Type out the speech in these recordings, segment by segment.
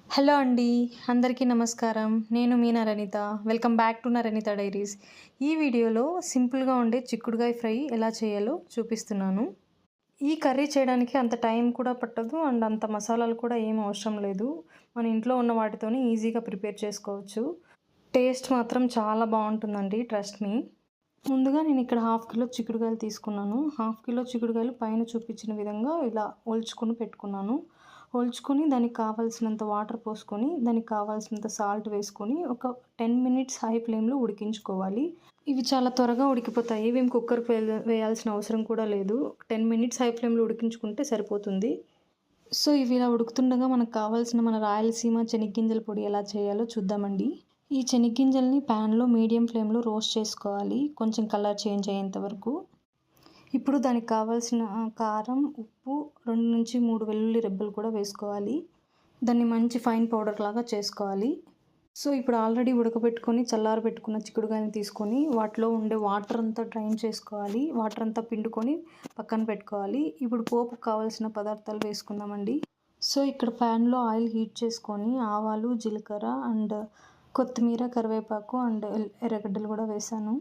Hello అండి. అందరికీ నమస్కారం. నేను మీ Naranitha. Welcome back to Naranitha diaries. ఈ వీడియోలో సింపుల్‌గా ఉండే చిక్కుడుగాయ ఫ్రై ఎలా చేయాలో చూపిస్తున్నాను. ఈ కర్రీ చేయడానికి అంత టైం కూడా పట్టదు అండ్ అంత మసాలాలు కూడా ఏం అవసరం లేదు. మన ఇంట్లో ఉన్న వాటితోనే ఈజీగా ప్రిపేర్ చేసుకోవచ్చు. టేస్ట్ మాత్రం చాలా బావుంటుందండి, ట్రస్ట్ మీ. ముందుగా నేను ఇక్కడ హాఫ్ కిలో చిక్కుడుగాయలు తీసుకున్నాను. హాఫ్ కిలో చిక్కుడుగాయలు పైన చూపించిన విధంగా ఇలా ఒలుచుకొని పెట్టుకున్నాను. ఒలుచుకొని దానికి కావాల్సినంత వాటర్ పోసుకొని, దానికి కావాల్సినంత సాల్ట్ వేసుకొని ఒక 10 మినిట్స్ హై ఫ్లేమ్‌లో ఉడికించుకోవాలి. ఇవి చాలా త్వరగా ఉడికిపోతాయి. ఇవేం కుక్కర్‌కి వేయాల్సిన అవసరం కూడా లేదు. 10 మినిట్స్ హై ఫ్లేమ్‌లో ఉడికించుకుంటే సరిపోతుంది. సో, ఇవి ఇలా ఉడుకుతుండగా మనకు కావాల్సిన మన రాయలసీమ చెనిగ్గింజల పొడి ఎలా చేయాలో చూద్దామండి. ఈ చెనిగ్గింజల్ని ప్యాన్‌లో మీడియం ఫ్లేమ్‌లో రోస్ట్ చేసుకోవాలి, కొంచెం కలర్ చేంజ్ అయ్యేంత వరకు. ఇప్పుడు దానికి కావాల్సిన కారం, ఉప్పు, 2-3 వెల్లుల్లి రెబ్బలు కూడా వేసుకోవాలి. దాన్ని మంచి ఫైన్ పౌడర్ లాగా చేసుకోవాలి. సో, ఇప్పుడు ఆల్రెడీ ఉడకబెట్టుకొని చల్లారబెట్టుకున్న చిక్కుడుగాయని తీసుకొని వాటిలో ఉండే వాటర్ అంతా డ్రైన్ చేసుకోవాలి. వాటర్ అంతా పిండుకొని పక్కన పెట్టుకోవాలి. ఇప్పుడు పోపుకు కావాల్సిన పదార్థాలు వేసుకుందామండి. సో, ఇక్కడ ప్యాన్‌లో ఆయిల్ హీట్ చేసుకొని ఆవాలు, జీలకర్ర అండ్ కొత్తిమీర, కరివేపాకు అండ్ ఎర్రగడ్డలు కూడా వేసాను.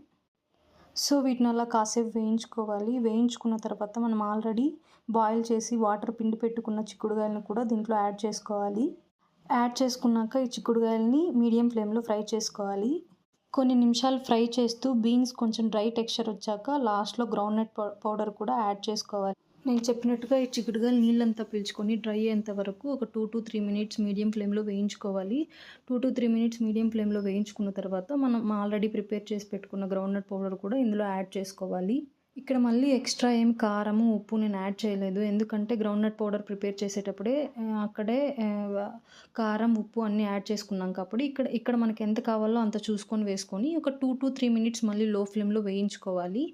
సో, వీటిని అలా కాసేపు వేయించుకోవాలి. వేయించుకున్న తర్వాత మనం ఆల్రెడీ బాయిల్ చేసి వాటర్ పిండి పెట్టుకున్న చిక్కుడుగాయలను కూడా దీంట్లో యాడ్ చేసుకోవాలి. యాడ్ చేసుకున్నాక ఈ చిక్కుడుగాయలని మీడియం ఫ్లేమ్‌లో ఫ్రై చేసుకోవాలి. కొన్ని నిమిషాలు ఫ్రై చేస్తూ బీన్స్ కొంచెం డ్రై టెక్స్చర్ వచ్చాక లాస్ట్‌లో గ్రౌండ్‌నట్ పౌడర్ కూడా యాడ్ చేసుకోవాలి. నేను చెప్పినట్టుగా ఈ చిక్కుడుగాయలు నీళ్ళంతా పీల్చుకొని డ్రై అయ్యేంత వరకు ఒక 2-3 మినిట్స్ మీడియం ఫ్లేమ్‌లో వేయించుకోవాలి. 2-3 మినిట్స్ మీడియం ఫ్లేమ్‌లో వేయించుకున్న తర్వాత మనం ఆల్రెడీ ప్రిపేర్ చేసి పెట్టుకున్న గ్రౌండ్‌నట్ పౌడర్ కూడా ఇందులో యాడ్ చేసుకోవాలి. ఇక్కడ మళ్ళీ ఎక్స్ట్రా ఏం కారము, ఉప్పు నేను యాడ్ చేయలేదు. ఎందుకంటే గ్రౌండ్‌నట్ పౌడర్ ప్రిపేర్ చేసేటప్పుడే అక్కడే కారం, ఉప్పు అన్నీ యాడ్ చేసుకున్నాం కాబట్టి ఇక్కడ మనకి ఎంత కావాలో అంత చూసుకొని వేసుకొని ఒక 2-3 మినిట్స్ మళ్ళీ లో ఫ్లేమ్‌లో వేయించుకోవాలి.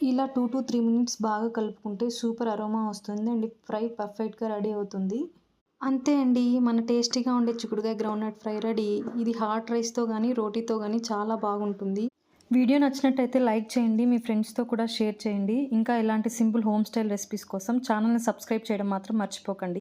ఇలా 2-3 మినిట్స్ బాగా కలుపుకుంటే సూపర్ అరోమా వస్తుంది అండ్ ఫ్రై పర్ఫెక్ట్‌గా రెడీ అవుతుంది. అంతే అండి, మన టేస్టీగా ఉండే చిక్కుడుగాయ గ్రౌండ్‌నట్ ఫ్రై రెడీ. ఇది హాట్ రైస్‌తో గానీ, రోటీతో గానీ చాలా బాగుంటుంది. వీడియో నచ్చినట్టయితే లైక్ చేయండి, మీ ఫ్రెండ్స్‌తో కూడా షేర్ చేయండి. ఇంకా ఇలాంటి సింపుల్ హోమ్ స్టైల్ రెసిపీస్ కోసం ఛానల్‌ని సబ్స్క్రైబ్ చేయడం మాత్రం మర్చిపోకండి.